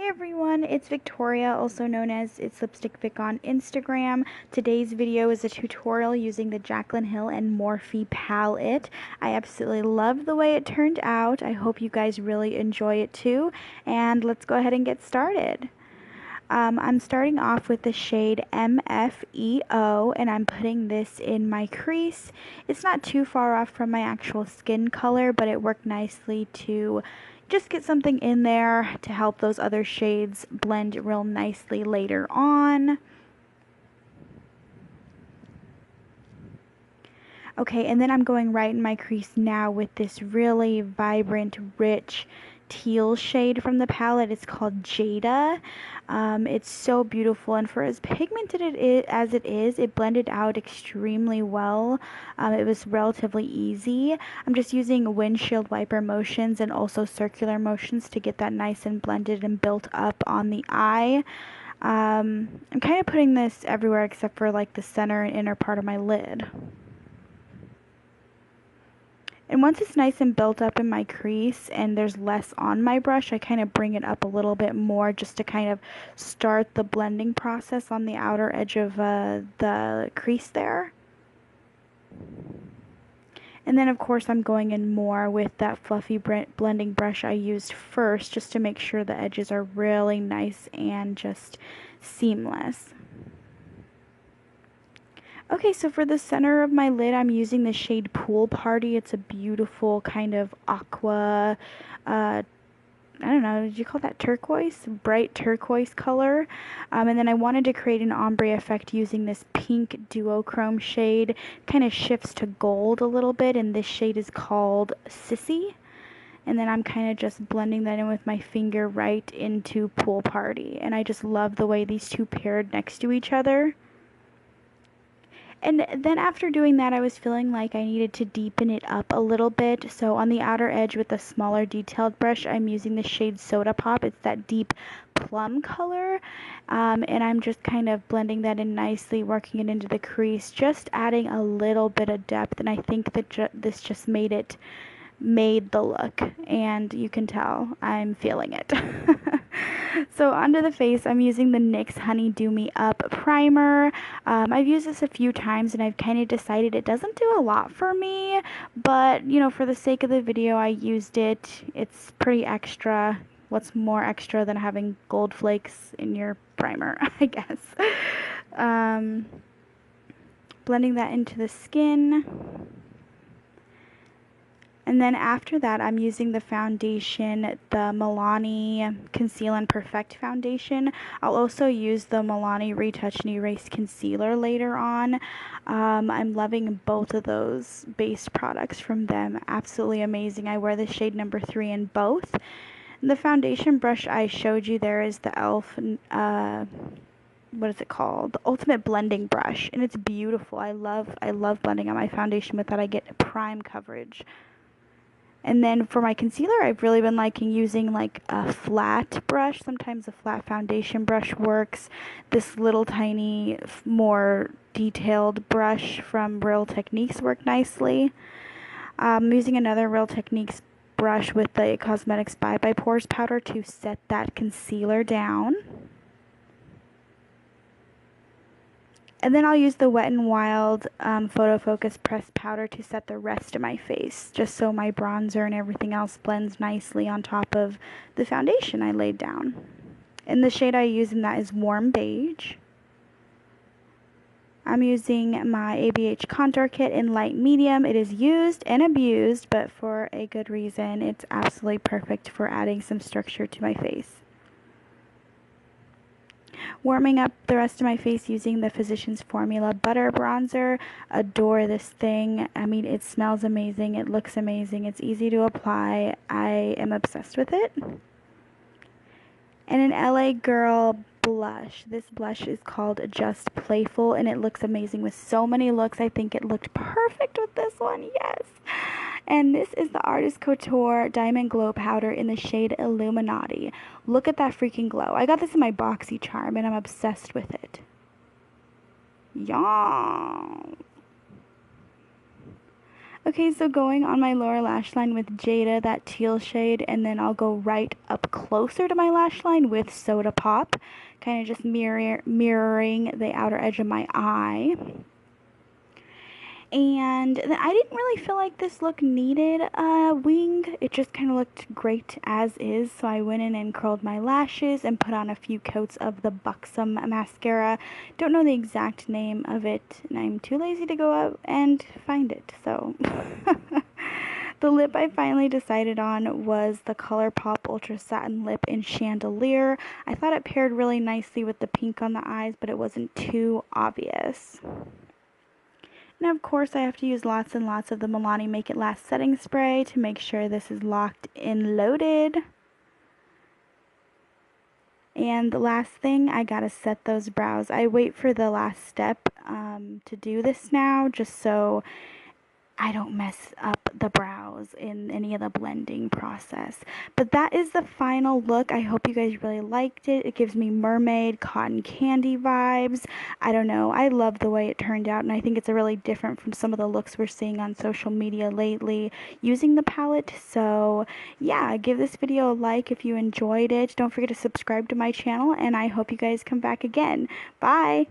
Hey everyone, it's Victoria, also known as It's Lipstick Vic on Instagram. Today's video is a tutorial using the Jaclyn Hill and Morphe palette. I absolutely love the way it turned out. I hope you guys really enjoy it too. And let's go ahead and get started. I'm starting off with the shade M.F.E.O. and I'm putting this in my crease. It's not too far off from my actual skin color, but it worked nicely to just get something in there to help those other shades blend real nicely later on. Okay, and then I'm going right in my crease now with this really vibrant, rich teal shade from the palette. It's called Jada. It's so beautiful, and for as pigmented as it is, it blended out extremely well. It was relatively easy. I'm just using windshield wiper motions and also circular motions to get that nice and blended and built up on the eye. I'm kind of putting this everywhere except for like the center and inner part of my lid. And once it's nice and built up in my crease and there's less on my brush, I kind of bring it up a little bit more just to kind of start the blending process on the outer edge of the crease there. And then of course I'm going in more with that fluffy blending brush I used first just to make sure the edges are really nice and just seamless. Okay, so for the center of my lid, I'm using the shade Pool Party. It's a beautiful kind of aqua, I don't know, did you call that turquoise? Bright turquoise color. And then I wanted to create an ombre effect using this pink duochrome shade. Kind of shifts to gold a little bit, and this shade is called Sissy. And then I'm kind of just blending that in with my finger right into Pool Party. And I just love the way these two paired next to each other. And then after doing that, I was feeling like I needed to deepen it up a little bit. So on the outer edge with a smaller detailed brush, I'm using the shade Soda Pop. It's that deep plum color. And I'm just kind of blending that in nicely, working it into the crease, just adding a little bit of depth. And I think that this just made the look, and you can tell I'm feeling it. So onto the face, I'm using the NYX Honey Dew Me Up primer. I've used this a few times and I've kind of decided it doesn't do a lot for me, but you know, for the sake of the video I used it. It's pretty extra. What's more extra than having gold flakes in your primer, I guess. Blending that into the skin. And then after that, I'm using the foundation, the Milani Conceal and Perfect foundation. I'll also use the Milani Retouch and Erase concealer later on. I'm loving both of those base products from them. Absolutely amazing. I wear the shade number 3 in both. The foundation brush I showed you there is the e.l.f. What is it called? The Ultimate Blending Brush, and it's beautiful. I love blending on my foundation with that. I get prime coverage. And then for my concealer, I've really been liking using like a flat brush. Sometimes a flat foundation brush works. This little tiny, more detailed brush from Real Techniques worked nicely. I'm using another Real Techniques brush with the Cosmetics Bye Bye Pores powder to set that concealer down. And then I'll use the Wet n Wild Photofocus pressed powder to set the rest of my face, just so my bronzer and everything else blends nicely on top of the foundation I laid down. And the shade I use in that is Warm Beige. I'm using my ABH Contour Kit in light medium. It is used and abused, but for a good reason. It's absolutely perfect for adding some structure to my face. Warming up the rest of my face using the Physicians Formula Butter Bronzer. Adore this thing. I mean, it smells amazing. It looks amazing. It's easy to apply. I am obsessed with it. And an LA Girl blush. This blush is called Just Playful, and it looks amazing with so many looks. I think it looked perfect with this one. Yes. And this is the Artist Couture Diamond Glow Powder in the shade Illuminati. Look at that freaking glow. I got this in my BoxyCharm, and I'm obsessed with it. Yeah. Okay, so going on my lower lash line with Jada, that teal shade, and then I'll go right up closer to my lash line with Soda Pop, kind of just mirroring the outer edge of my eye. And then I didn't really feel like this look needed a wing. It just kind of looked great as is. So I went in and curled my lashes and put on a few coats of the Buxom Mascara. Don't know the exact name of it, and I'm too lazy to go out and find it. So the lip I finally decided on was the Colourpop Ultra Satin Lip in Chandelier. I thought it paired really nicely with the pink on the eyes, but it wasn't too obvious. Now, of course, I have to use lots and lots of the Milani Make It Last setting spray to make sure this is locked and loaded. And the last thing, I gotta set those brows. I wait for the last step to do this now, just so I don't mess up the brows in any of the blending process. But that is the final look. I hope you guys really liked it. It gives me mermaid, cotton candy vibes. I don't know. I love the way it turned out, and I think it's a really different from some of the looks we're seeing on social media lately using the palette. So yeah, give this video a like if you enjoyed it. Don't forget to subscribe to my channel, and I hope you guys come back again. Bye!